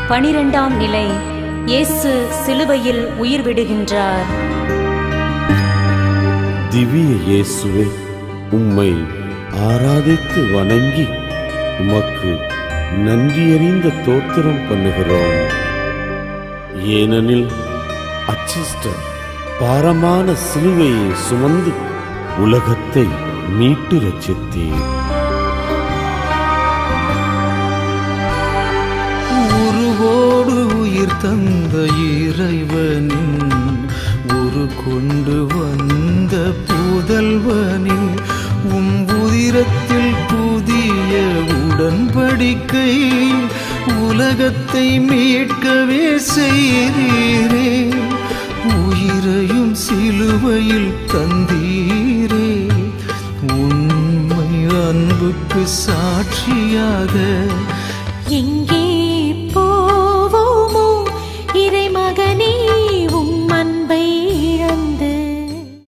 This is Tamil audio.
12ஆம் நிலை. இயேசு சிலுவையில் உயிர் விடுகின்றார். திவ்ய இயேசுவே, உம்மை ஆராதித்து வணங்கி உமக்கு நன்றியறிந்த தோத்திரம் பண்ணுகிறோம். ஏனெனில் அச்சிஷ்ட பாரமான சிலுவையை சுமந்து உலகத்தை மீட்டு ரட்சித்தீர். உருவோடு உயிர் தந்த இறைவனின் ஒரு கொண்டு வந்த புதல்வனின் உதிரத்தில் புதிய உடன்படிக்கை உலகத்தை மீட்கவே செய்தீரே. உயிரையும் சிலுவையில் தந்தீரே. உண்மை அன்புக்கு சாட்சியாக எங்கே